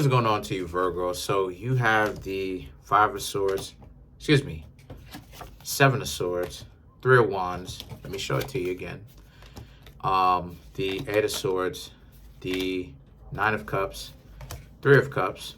What's going on to you, Virgo? So you have the Five of Swords, excuse me, Seven of Swords, Three of Wands. Let me show it to you again. The Eight of Swords, the Nine of Cups, Three of Cups,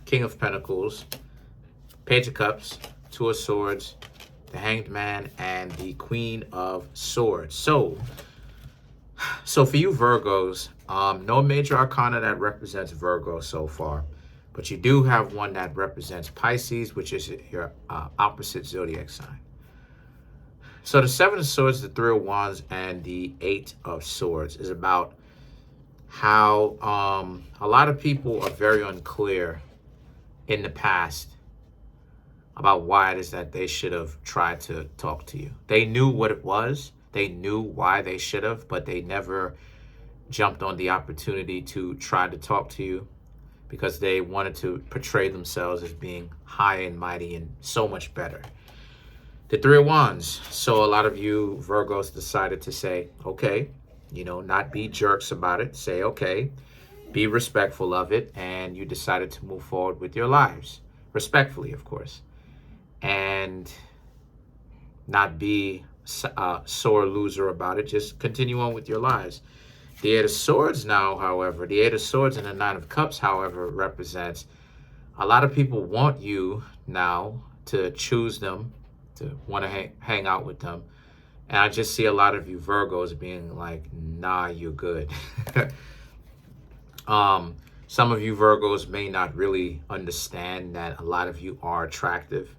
King of Pentacles, Page of Cups, Two of Swords, the Hanged Man, and the Queen of Swords. So for you Virgos, no major arcana that represents Virgo so far, but you do have one that represents Pisces, which is your opposite zodiac sign. So the Seven of Swords, the Three of Wands, and the Eight of Swords is about how a lot of people are very unclear in the past about why it is that they should have tried to talk to you. They knew what it was. They knew why they should have, but they never jumped on the opportunity to try to talk to you because they wanted to portray themselves as being high and mighty and so much better. The Three of Wands. So a lot of you Virgos decided to say, okay, not be jerks about it. Say, okay, be respectful of it. And you decided to move forward with your lives. Respectfully, of course. And not be sore loser about it. Just continue on with your lives. The Eight of Swords now, however, the Eight of Swords and the Nine of Cups, however, represents a lot of people want you now to choose them, to want to hang out with them. And I just see a lot of you Virgos being like, nah, you're good. Some of you Virgos may not really understand that a lot of you are attractive.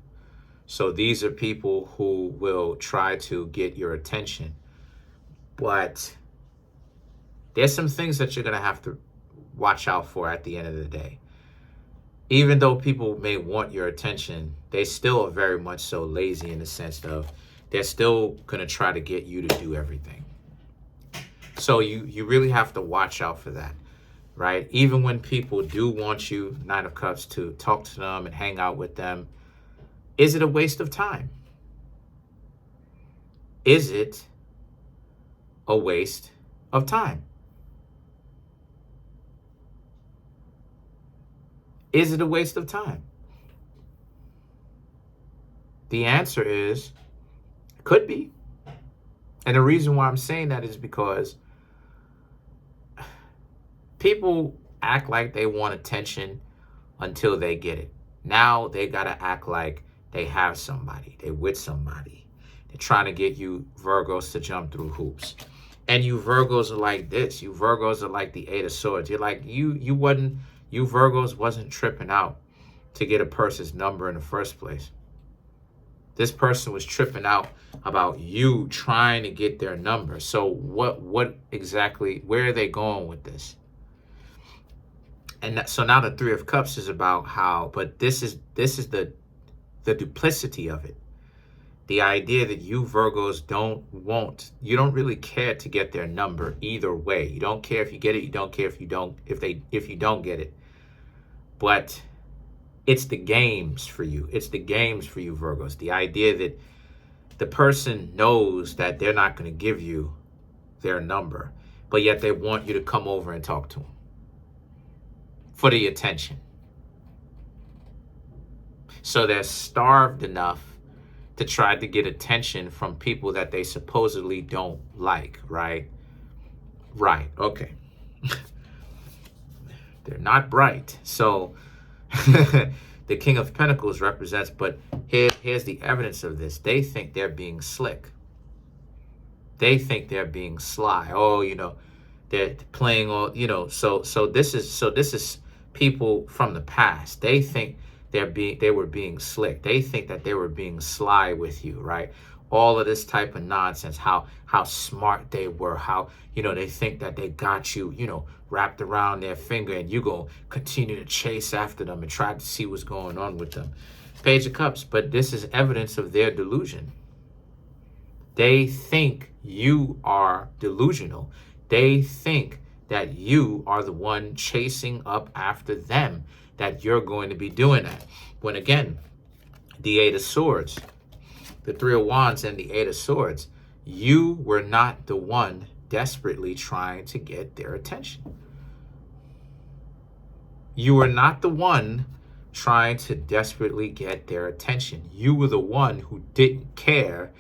So these are people who will try to get your attention. But there's some things that you're going to have to watch out for at the end of the day. Even though people may want your attention, they still are very much so lazy in the sense of they're still going to try to get you to do everything. So you really have to watch out for that, right? Even when people do want you, Nine of Cups, to talk to them and hang out with them, is it a waste of time? Is it a waste of time? Is it a waste of time? The answer is, could be. And the reason why I'm saying that is because people act like they want attention until they get it. Now they got to act like they have somebody, they with somebody. They're trying to get you Virgos to jump through hoops. And you Virgos are like this. You Virgos are like the Eight of Swords. You're like, you Virgos wasn't tripping out to get a person's number in the first place. This person was tripping out about you trying to get their number. So what exactly, where are they going with this? And so now the Three of Cups is about how, but this is the duplicity of it. The idea that you Virgos you don't really care to get their number either way. You don't care if you get it, you don't care if you don't get it. But it's the games for you. It's the games for you Virgos. The idea that the person knows that they're not going to give you their number, but yet they want you to come over and talk to them for the attention. So they're starved enough to try to get attention from people that they supposedly don't like, right? Right, okay. They're not bright. So the King of Pentacles represents, but here's the evidence of this. They think they're being slick. They think they're being sly. Oh, they're playing all, so this is people from the past. They think they were being slick. They think that they were being sly with you, right? All of this type of nonsense, how smart they were, how, they think that they got you, wrapped around their finger, and you gonna continue to chase after them and try to see what's going on with them. Page of Cups, but this is evidence of their delusion. They think you are delusional. They think that you are the one chasing up after them, that you're going to be doing that. When again, the Eight of Swords, the Three of Wands, and the Eight of Swords, you were not the one desperately trying to get their attention. You were not the one trying to desperately get their attention. You were the one who didn't care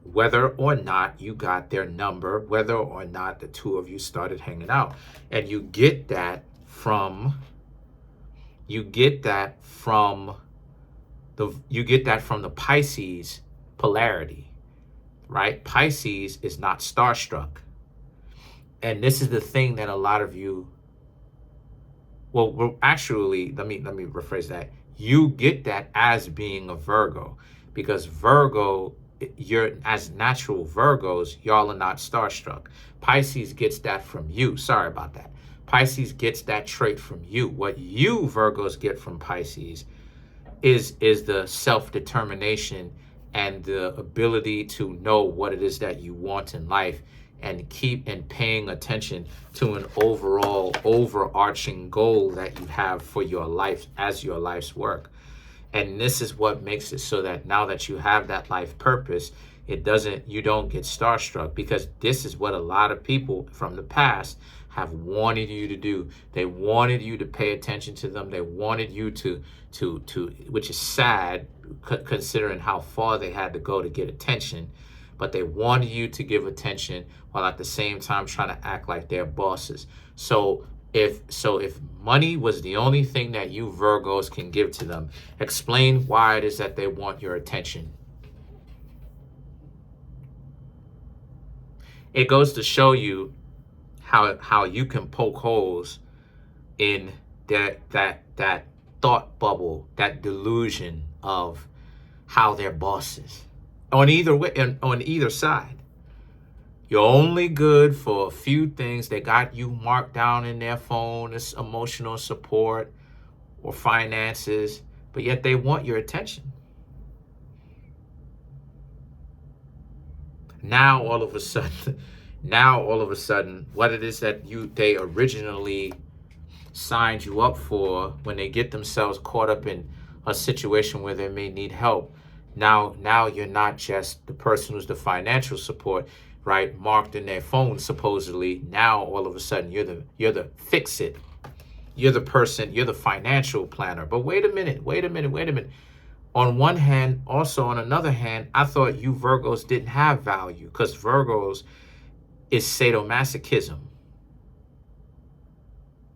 whether or not you got their number, whether or not the two of you started hanging out. And you get that from the Pisces polarity, right? Pisces is not starstruck. And this is the thing that a lot of you, well, actually, let me rephrase that. You get that as being a Virgo, because Virgo, you're, as natural Virgos, y'all are not starstruck. Pisces gets that from you. Sorry about that. Pisces gets that trait from you. What you Virgos get from Pisces is the self-determination and the ability to know what it is that you want in life, and keep and paying attention to an overall overarching goal that you have for your life as your life's work. And this is what makes it so that now that you have that life purpose, you don't get starstruck, because this is what a lot of people from the past have wanted you to do. They wanted you to pay attention to them. They wanted you to which is sad considering how far they had to go to get attention, but they wanted you to give attention while at the same time trying to act like they're bosses. So if money was the only thing that you Virgos can give to them, explain why it is that they want your attention. It goes to show you how you can poke holes in that thought bubble, that delusion of how they're bosses. On either side. You're only good for a few things. They got you marked down in their phone as emotional support or finances, but yet they want your attention. Now all of a sudden, what it is that they originally signed you up for, when they get themselves caught up in a situation where they may need help, now you're not just the person who's the financial support, right, marked in their phone supposedly. Now all of a sudden you're the fix-it. You're the person, you're the financial planner. But wait a minute. On one hand, also on another hand, I thought you Virgos didn't have value, because Virgos is sadomasochism,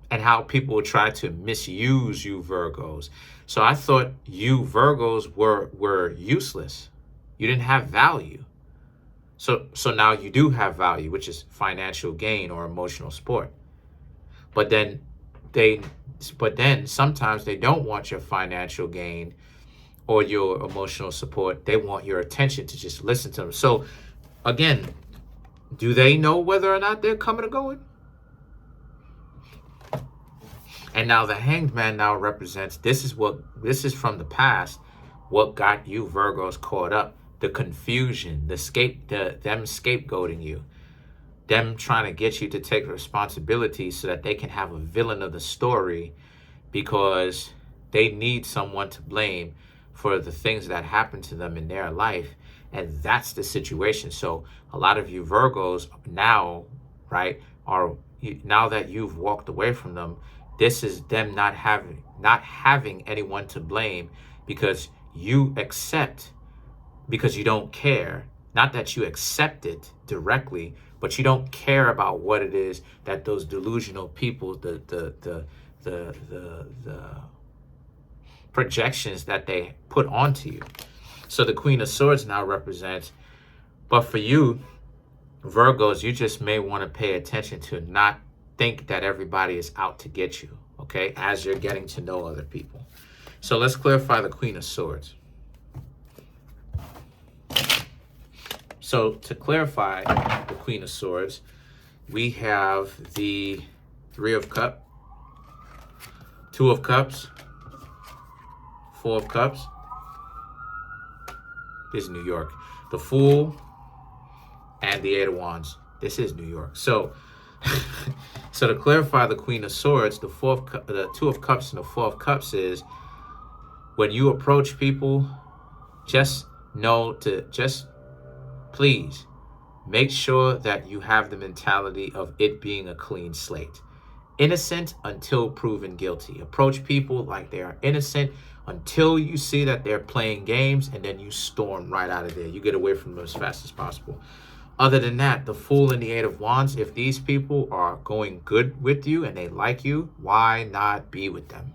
and how people would try to misuse you Virgos. So I thought you Virgos were useless. You didn't have value. So now you do have value, which is financial gain or emotional support. But then sometimes they don't want your financial gain or your emotional support. They want your attention, to just listen to them. So again, do they know whether or not they're coming or going? And now the Hanged Man now represents, this is from the past, what got you Virgos caught up. The confusion, them scapegoating you, them trying to get you to take responsibility so that they can have a villain of the story, because they need someone to blame for the things that happen to them in their life. And that's the situation. So a lot of you Virgos now, right, now that you've walked away from them, this is them not having anyone to blame, because you accept, because you don't care. Not that you accept it directly, but you don't care about what it is that those delusional people, the projections that they put onto you. So the Queen of Swords now represents, but for you Virgos, you just may want to pay attention to not think that everybody is out to get you, okay, as you're getting to know other people. So let's clarify the Queen of Swords. So to clarify the Queen of Swords, we have the Three of Cups, Two of Cups, Four of Cups. This is New York. The Fool and the Eight of Wands. This is New York. So to clarify the Queen of Swords, the Two of Cups and the Four of Cups is, when you approach people, just please make sure that you have the mentality of it being a clean slate. innocent until proven guilty. Approach people like they are innocent until you see that they're playing games, and then you storm right out of there. You get away from them as fast as possible. Other than that, the Fool and the Eight of Wands, if these people are going good with you and they like you, why not be with them?